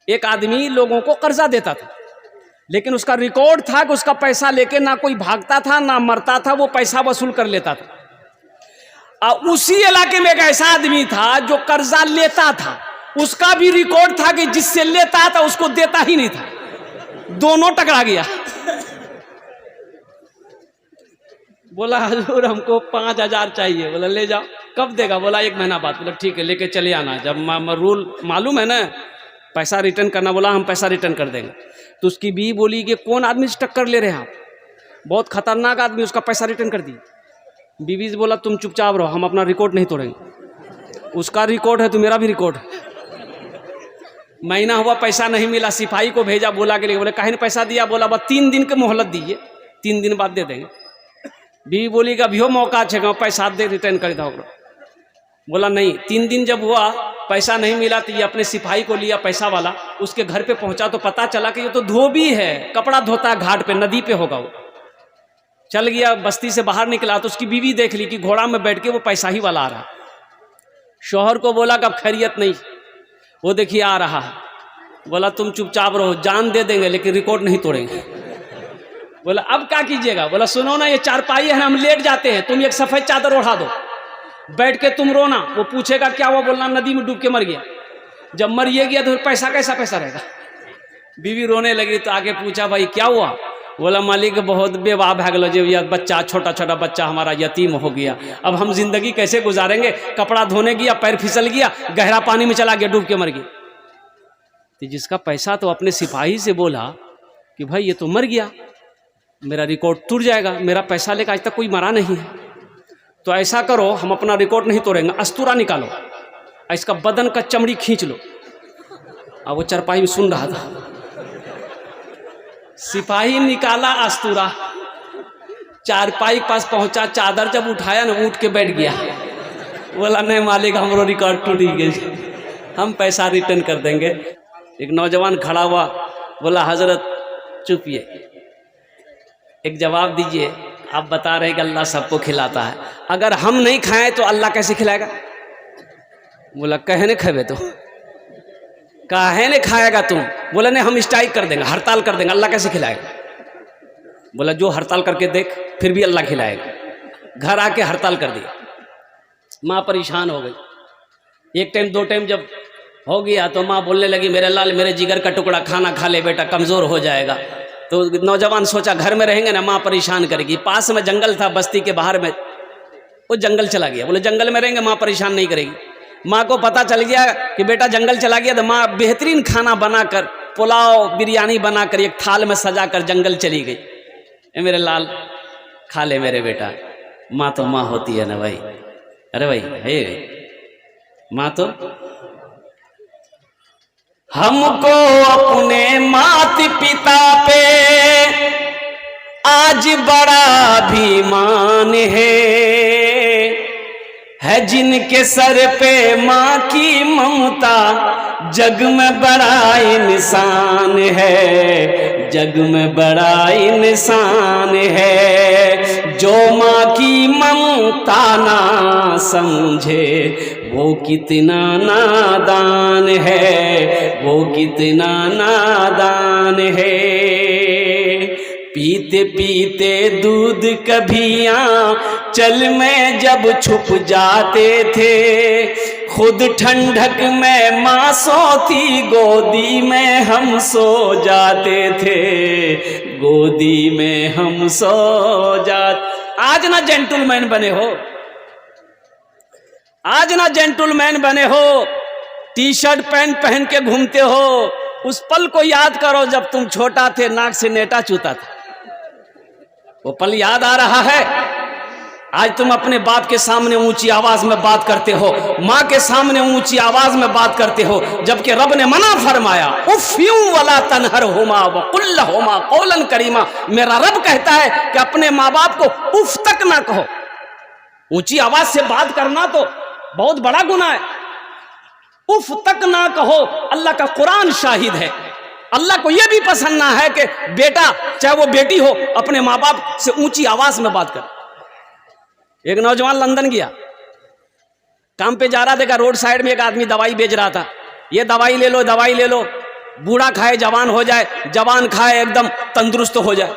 एक आदमी लोगों को कर्जा देता था, लेकिन उसका रिकॉर्ड था कि उसका पैसा लेके ना कोई भागता था ना मरता था, वो पैसा वसूल कर लेता था। उसी इलाके में एक ऐसा आदमी था जो कर्जा लेता था, उसका भी रिकॉर्ड था कि जिससे लेता था उसको देता ही नहीं था, दोनों टकरा गया। बोला हजूर हमको 5,000 चाहिए। बोला ले जाओ। कब देगा? बोला 1 महीना बाद। बोला ठीक है, लेके चले आना, जब रूल मालूम है ना, पैसा रिटर्न करना। बोला हम पैसा रिटर्न कर देंगे। तो उसकी बीवी बोली कि कौन आदमी से टक्कर ले रहे हैं आप, बहुत खतरनाक आदमी, उसका पैसा रिटर्न कर दी। बीवी से बोला तुम चुपचाप रहो, हम अपना रिकॉर्ड नहीं तोड़ेंगे, उसका रिकॉर्ड है तो मेरा भी रिकॉर्ड है। महीना हुआ पैसा नहीं मिला, सिपाही को भेजा, बोला के लिए। बोले काहे ने पैसा दिया? बोला बस 3 दिन की मोहलत दीजिए, 3 दिन बाद दे देंगे। बीवी बोली कि अभी हो मौका छेगा, पैसा दे रिटर्न कर दो। बोला नहीं। 3 दिन जब हुआ पैसा नहीं मिला तो ये अपने सिपाही को लिया पैसा वाला, उसके घर पे पहुंचा तो पता चला कि ये तो धोबी है, कपड़ा धोता है घाट पे, नदी पे होगा वो। चल गया, बस्ती से बाहर निकला तो उसकी बीवी देख ली कि घोड़ा में बैठ के वो पैसा ही वाला आ रहा। शौहर को बोला कि अब खैरियत नहीं, वो देखिए आ रहा है। बोला तुम चुपचाप रहो, जान दे देंगे लेकिन रिकॉर्ड नहीं तोड़ेंगे। बोला अब क्या कीजिएगा? बोला सुनो ना, ये चारपाई है ना, हम लेट जाते हैं, तुम एक सफेद चादर ओढ़ा दो, बैठ के तुम रोना, वो पूछेगा क्या हुआ, बोलना नदी में डूब के मर गया। जब मर ये गया तो फिर पैसा कैसा पैसा रहेगा? बीवी रोने लगी तो आगे पूछा भाई क्या हुआ? बोला मालिक बहुत बेवाह भाग लो, जब यह बच्चा, छोटा छोटा बच्चा हमारा यतीम हो गया, अब हम जिंदगी कैसे गुजारेंगे? कपड़ा धोने गया, पैर फिसल गया, गहरा पानी में चला गया, डूब के मर गया। तो जिसका पैसा तो अपने सिपाही से बोला कि भाई ये तो मर गया, मेरा रिकॉर्ड टूट जाएगा, मेरा पैसा लेकर आज तक कोई मरा नहीं है, तो ऐसा करो हम अपना रिकॉर्ड नहीं तोड़ेंगे, अस्तूरा निकालो, इसका बदन का चमड़ी खींच लो। अब वो चरपाई में सुन रहा था, सिपाही निकाला अस्तूरा, चारपाई के पास पहुंचा, चादर जब उठाया ना उठ के बैठ गया। बोला नहीं मालिक हमारा रिकॉर्ड टूट गया, हम पैसा रिटर्न कर देंगे। एक नौजवान खड़ा हुआ, बोला हजरत चुपिए, एक जवाब दीजिए, आप बता रहे कि अल्लाह सबको खिलाता है, अगर हम नहीं खाएं तो अल्लाह कैसे खिलाएगा? बोला कहे ने खेबे तो काहे ने खाएगा तुम? बोला नहीं हम स्ट्राइक कर देंगे, हड़ताल कर देंगे, अल्लाह कैसे खिलाएगा? बोला जो हड़ताल करके देख, फिर भी अल्लाह खिलाएगा। घर आके हड़ताल कर दिया, माँ परेशान हो गई। 1 टाइम 2 टाइम जब हो गया तो माँ बोलने लगी मेरे लाल मेरे जिगर का टुकड़ा, खाना खा ले बेटा, कमज़ोर हो जाएगा। तो नौजवान सोचा घर में रहेंगे ना माँ परेशान करेगी, पास में जंगल था बस्ती के बाहर में, वो जंगल चला गया। बोले जंगल में रहेंगे माँ परेशान नहीं करेगी। माँ को पता चल गया कि बेटा जंगल चला गया, तो माँ बेहतरीन खाना बनाकर, पुलाव बिरयानी बनाकर एक थाल में सजा कर जंगल चली गई। ए मेरे लाल खा ले मेरे बेटा, माँ तो माँ होती है ना भाई। अरे भाई है माँ तो हमको अपने माता पिता पे आज बड़ा अभिमान है जिनके सर पे माँ की ममता, जग में बड़ा इंसान है, जग में बड़ा इंसान है। जो माँ की ममता ना समझे वो कितना नादान है, वो कितना नादान है। पीते पीते दूध कभी आंचल में जब छुप जाते थे, खुद ठंडक में माँ सोती, गोदी में हम सो जाते थे, गोदी में हम सो जाते। आज ना जेंटलमैन बने हो, आज ना जेंटलमैन बने हो, टी शर्ट पैंट पहन के घूमते हो। उस पल को याद करो जब तुम छोटा थे, नाक से नेटा चूता था, वो पल याद आ रहा है। आज तुम अपने बाप के सामने ऊंची आवाज में बात करते हो, माँ के सामने ऊंची आवाज में बात करते हो, जबकि रब ने मना फरमाया उफ़्यूं वला तनहर हुमा वकुल हुमा कौलन करीमा। मेरा रब कहता है कि अपने माँ बाप को उफ तक ना कहो। ऊंची आवाज से बात करना तो बहुत बड़ा गुनाह है, उफ तक ना कहो। अल्लाह का कुरान शाहिद है, अल्लाह को यह भी पसंद ना है कि बेटा चाहे वो बेटी हो अपने माँ बाप से ऊंची आवाज में बात कर। एक नौजवान लंदन गया, काम पे जा रहा, देखा रोड साइड में एक आदमी दवाई बेच रहा था, ये दवाई ले लो दवाई ले लो। बूढ़ा खाए जवान हो जाए, जवान खाए एकदम तंदुरुस्त हो जाए।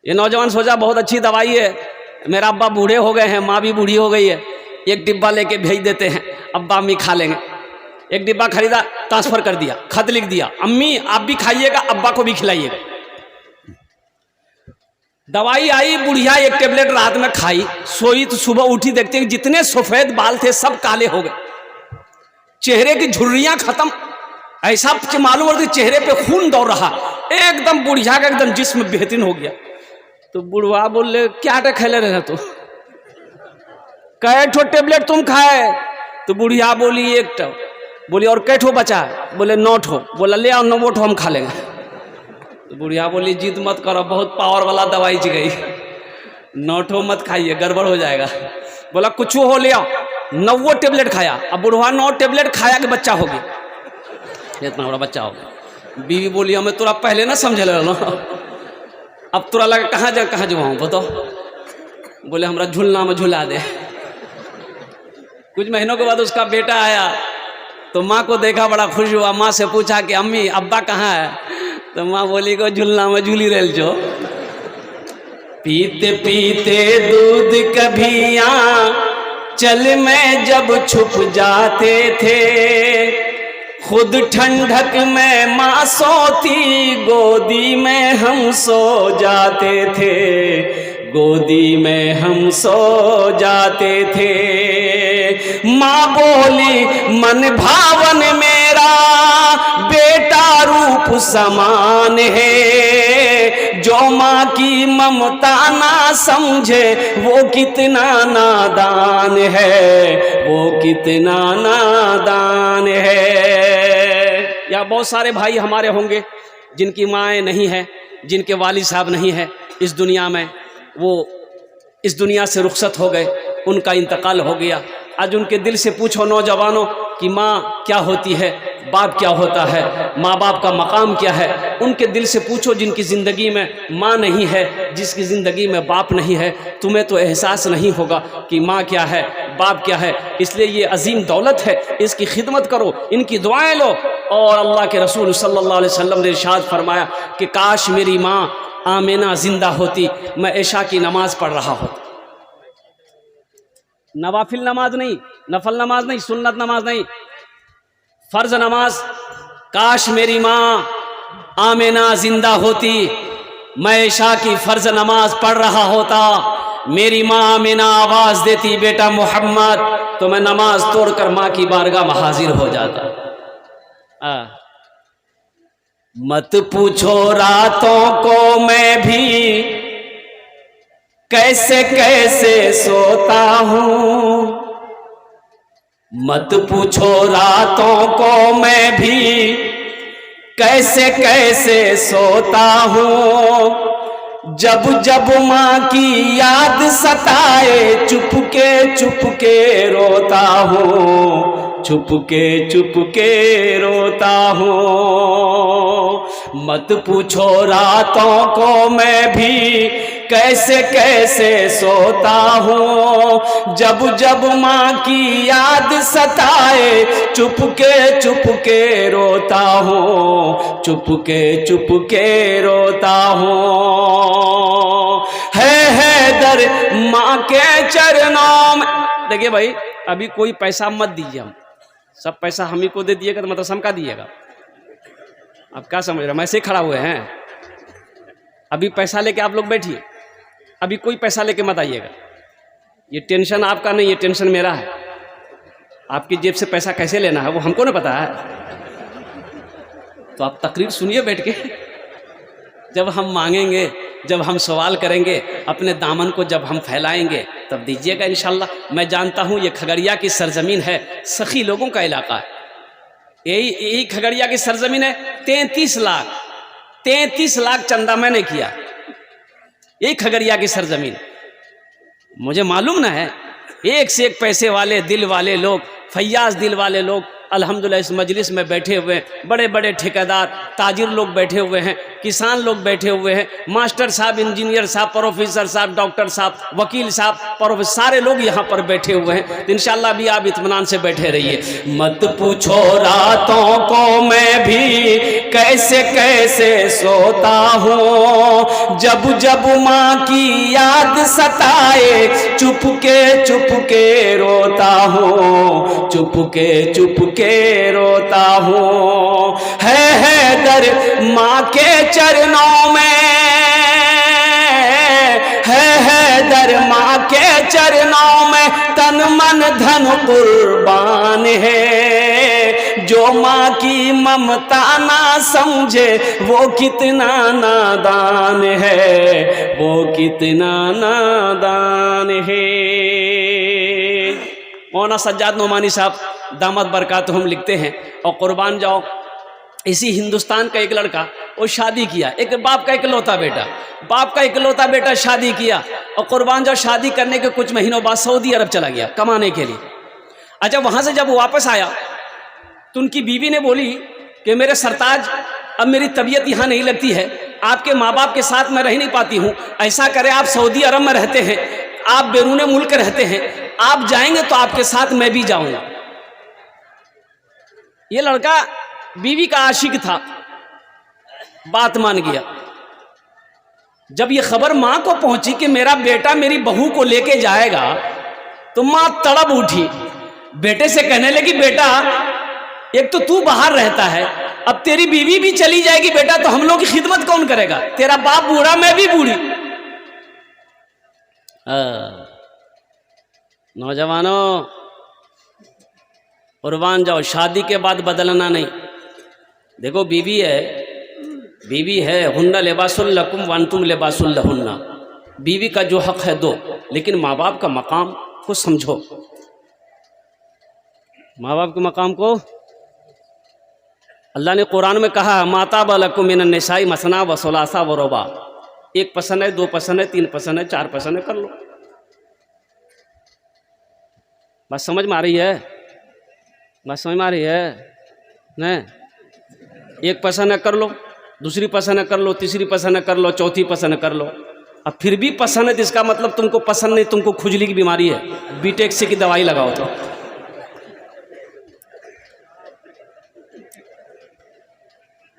ये नौजवान सोचा बहुत अच्छी दवाई है, मेरा अब्बा बूढ़े हो गए हैं, माँ भी बूढ़ी हो गई है, एक डिब्बा लेके भेज देते हैं, अब्बा अम्मी खा लेंगे। एक डिब्बा खरीदा, ट्रांसफर कर दिया, खत लिख दिया, अम्मी आप भी खाइएगा, अब्बा को भी खिलाइएगा। दवाई आई, बुढ़िया एक टेबलेट रात में खाई, सोई तो सुबह उठी देखते हैं जितने सफेद बाल थे सब काले हो गए, चेहरे की झुर्रियां खत्म, ऐसा मालूम होता चेहरे पे खून दौड़ रहा, एकदम बुढ़िया का एकदम जिस्म बेहतरीन हो गया। तो बुढ़वा बोले क्या खेले रहे तू, कै ठो टेबलेट तुम खाए? तो बुढ़िया बोली एक ठो। बोली और कै ठो बचा? बोले 9 ठो। बोला ले आओ 9 ठो हम खा लेंगे। तो बुढ़िया बोली जिद मत करो, बहुत पावर वाला दवाई जी गई, 9 ठो मत खाइए, गड़बड़ हो जाएगा। बोला कुछ हो ले आओ, 9 टेबलेट खाया। अब बुढ़वा 9 टेबलेट खाया कि बच्चा हो गया, इतना बड़ा बच्चा हो गया। बीवी बोली हमें तोरा पहले ना समझ लो, अब तोरा लगा कहाँ जाऊँ बताओ? बोले हमरा झूलना में झूला दे। कुछ महीनों के बाद उसका बेटा आया तो माँ को देखा, बड़ा खुश हुआ, माँ से पूछा कि अम्मी अब्बा कहाँ है? तो माँ बोली को झूलना में झूली रेल जो। पीते पीते दूध कभी चल में जब छुप जाते थे, खुद ठंडक में माँ सोती, गोदी में हम सो जाते थे, गोदी में हम सो जाते थे। माँ बोली मन भावन मेरा बेटा रूप समान है, जो माँ की ममता ना समझे वो कितना नादान है, वो कितना नादान है। या बहुत सारे भाई हमारे होंगे जिनकी माएँ नहीं है, जिनके वालिद साहब नहीं है इस दुनिया में, वो इस दुनिया से रुखसत हो गए, उनका इंतकाल हो गया। आज उनके दिल से पूछो नौजवानों कि माँ क्या होती है, बाप क्या होता है, माँ बाप का मकाम क्या है। उनके दिल से पूछो जिनकी ज़िंदगी में माँ नहीं है, जिसकी ज़िंदगी में बाप नहीं है, तुम्हें तो एहसास नहीं होगा कि माँ क्या है, बाप क्या है। इसलिए ये अजीम दौलत है, इसकी खिदमत करो, इनकी दुआएं लो। और अल्लाह के रसूल सल्लल्लाहु अलैहि वसल्लम ने इरशाद फरमाया कि काश मेरी माँ आमिना जिंदा होती, मैं इशा की नमाज पढ़ रहा होता। नवाफिल नमाज नहीं, नफल नमाज नहीं, सुन्नत नमाज नहीं, फर्ज नमाज। काश मेरी माँ आमिना जिंदा होती, मैं इशा की फर्ज नमाज पढ़ रहा होता, मेरी माँ आमिना आवाज देती बेटा मोहम्मद, तो मैं नमाज तोड़कर माँ की बारगाह में हाजिर हो जाता। मत पूछो रातों को मैं भी कैसे कैसे सोता हूँ, मत पूछो रातों को मैं भी कैसे कैसे सोता हूँ, जब जब माँ की याद सताए चुपके चुपके रोता हूँ, चुपके रोता हूँ। मत पूछो रातों को मैं भी कैसे कैसे सोता हूँ, जब जब माँ की याद सताए चुपके चुपके रोता हूँ, चुपके रोता हूँ। है दर माँ के चरणों में। देखिए भाई, अभी कोई पैसा मत दीजिए, हम सब पैसा हम ही को दे दिएगा तो मतलब समका दिएगा। आप क्या समझ रहे हैं, हम ऐसे ही खड़ा हुए हैं। अभी पैसा लेके आप लोग बैठिए, अभी कोई पैसा लेके मत आइएगा। ये टेंशन आपका नहीं, ये टेंशन मेरा है। आपकी जेब से पैसा कैसे लेना है वो हमको नहीं पता है। तो आप तकरीर सुनिए बैठ के। जब हम मांगेंगे, जब हम सवाल करेंगे, अपने दामन को जब हम फैलाएंगे तब दीजिएगा इंशाल्लाह। मैं जानता हूँ ये खगड़िया की सरजमीन है, सखी लोगों का इलाका है। यही खगड़िया की सरजमीन है। 33 लाख चंदा मैंने किया, यही खगड़िया की सरजमीन। मुझे मालूम ना है, एक से एक पैसे वाले दिल वाले लोग, फैयाज दिल वाले लोग अल्हम्दुलिल्लाह इस मजलिस में बैठे हुए बड़े बड़े ठेकेदार, ताजिर लोग बैठे हुए हैं, किसान लोग बैठे हुए हैं, मास्टर साहब, इंजीनियर साहब, प्रोफेसर साहब, डॉक्टर साहब, वकील साहब, प्रोफेसर, सारे लोग यहाँ पर बैठे हुए हैं। तो इंशाअल्लाह भी आप इत्मीनान से बैठे रहिए। मत पूछो रातों को मैं भी कैसे कैसे सोता हूँ, जब जब माँ की याद सताए चुपके रोता हूँ, चुपके रोता हूँ। है दर माँ के चरणों में, है दर माँ के चरणों में, तन मन धन कुर्बान है। जो माँ की ममता ना समझे वो कितना नादान है, वो कितना नादान है। मौलाना सज्जाद नोमानी साहब दामद बरकातुहुम लिखते हैं, और कुर्बान जाओ, इसी हिंदुस्तान का एक लड़का वो शादी किया, एक बाप का इकलौता बेटा, बाप का इकलौता बेटा शादी किया, और कुर्बान जाओ शादी करने के कुछ महीनों बाद सऊदी अरब चला गया कमाने के लिए। अच्छा, वहाँ से जब वो वापस आया तो उनकी बीवी ने बोली कि मेरे सरताज, अब मेरी तबीयत यहाँ नहीं लगती है, आपके माँ बाप के साथ मैं रह नहीं पाती हूँ, ऐसा करें आप सऊदी अरब में रहते हैं, आप बैरून मुल्क रहते हैं, आप जाएंगे तो आपके साथ मैं भी जाऊंगा। ये लड़का बीवी का आशिक था, बात मान गया। जब ये खबर मां को पहुंची कि मेरा बेटा मेरी बहू को लेके जाएगा, तो मां तड़प उठी, बेटे से कहने लगी, बेटा एक तो तू बाहर रहता है, अब तेरी बीवी भी चली जाएगी बेटा, तो हम लोग की खिदमत कौन करेगा? तेरा बाप बूढ़ा, मैं भी बूढ़ी। नौजवानों, कुर्बान जाओ, शादी के बाद बदलना नहीं। देखो बीवी है, हुन्ना लिबासुल लकुम व अंतुम लिबासुल लहुन्ना, बीवी का जो हक है दो, लेकिन माँ बाप का मकाम को समझो, माँ बाप के मकाम को। अल्लाह ने कुरान में कहा, माता बलकुम मिनन निसाई मसना व सुलासा व रुबा, एक पसंद है, दो पसंद है, तीन पसंद है, चार पसंद है, कर लो। बात समझ में आ रही है? बात समझ में आ रही है? नहीं, एक पसंद है कर लो, दूसरी पसंद है कर लो, तीसरी पसंद है कर लो, चौथी पसंद है कर लो। अब फिर भी पसंद है तो इसका मतलब तुमको पसंद नहीं, तुमको खुजली की बीमारी है, बीटेक्सी की दवाई लगाओ। तो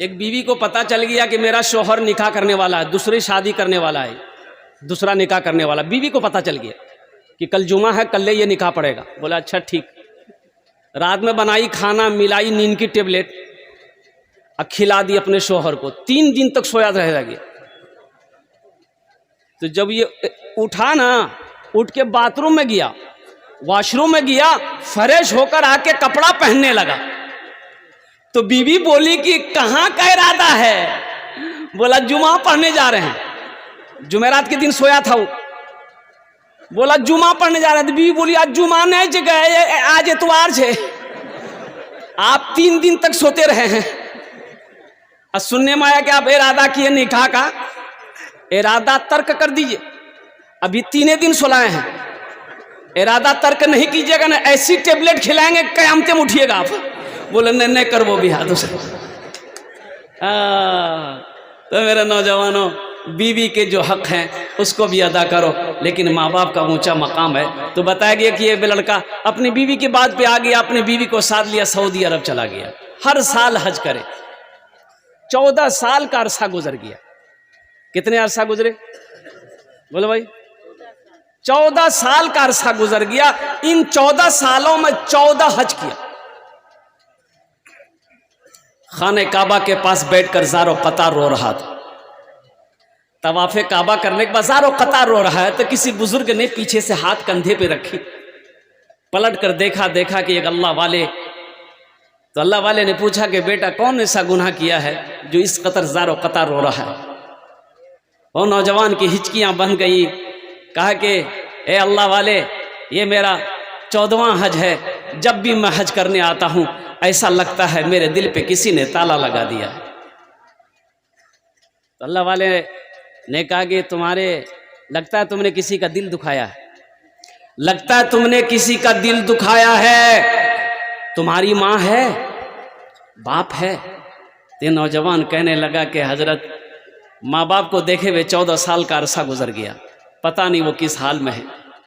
एक बीवी को पता चल गया कि मेरा शौहर निकाह करने वाला है, दूसरी शादी करने वाला है, दूसरा निकाह करने वाला, बीवी को पता चल गया कि कल जुमा है, कल ये निकाह पड़ेगा। बोला अच्छा ठीक। रात में बनाई खाना, मिलाई नींद की टेबलेट, खिला दी अपने शौहर को, 3 दिन तक सोया रह गया। तो जब ये उठा ना, उठ के बाथरूम में गया, वॉशरूम में गया, फ्रेश होकर आके कपड़ा पहनने लगा, तो बीवी बोली कि कहाँ का इरादा है? बोला जुमा पढ़ने जा रहे हैं। जुमेरात के दिन सोया था वो, बोला जुमा पढ़ने जा रहे हैं। तो बीवी बोली आज जुमा नहीं जगह, आज इतवार है, आप 3 दिन तक सोते रहे हैं। और सुनने में आया कि आप इरादा किए निकाह का, इरादा तर्क कर दीजिए, अभी 3 दिन सुलाए हैं, इरादा तर्क नहीं कीजिएगा ना, ऐसी टेबलेट खिलाएंगे कयामत में उठिएगा आप। बोले नहीं कर वो भी हाथों से। तो मेरे नौजवानों, बीवी के जो हक हैं उसको भी अदा करो, लेकिन माँ बाप का ऊंचा मकाम है। तो बताया गया कि ये लड़का अपनी बीवी की बात पे आ गया, अपनी बीवी को साथ लिया, सऊदी अरब चला गया, हर साल हज करे। 14 साल का अरसा गुजर गया। कितने अरसा गुजरे? बोलो भाई, 14 साल का अरसा गुजर गया। इन 14 सालों में 14 हज किया। खाने काबा के पास बैठकर ज़ारो कतार रो रहा था। तवाफ़े काबा करने के बाद ज़ारो कतार रो रहा है, तो किसी बुजुर्ग ने पीछे से हाथ कंधे पे रखी, पलट कर देखा कि एक अल्लाह वाले, तो अल्लाह वाले ने पूछा कि बेटा कौन ऐसा गुनाह किया है जो इस कतर ज़ारो कतार रो रहा है? वो नौजवान की हिचकियां बन गई, कहा कि ए अल्लाह वाले, ये मेरा 14वां हज है, जब भी मैं हज करने आता हूं ऐसा लगता है मेरे दिल पे किसी ने ताला लगा दिया। तो अल्लाह वाले ने कहा कि तुम्हारे, लगता है तुमने किसी का दिल दुखाया है, लगता है तुमने किसी का दिल दुखाया है। तुम्हारी माँ है, बाप है? ये नौजवान कहने लगा कि हजरत, माँ बाप को देखे हुए 14 साल का अरसा गुजर गया, पता नहीं वो किस हाल में है।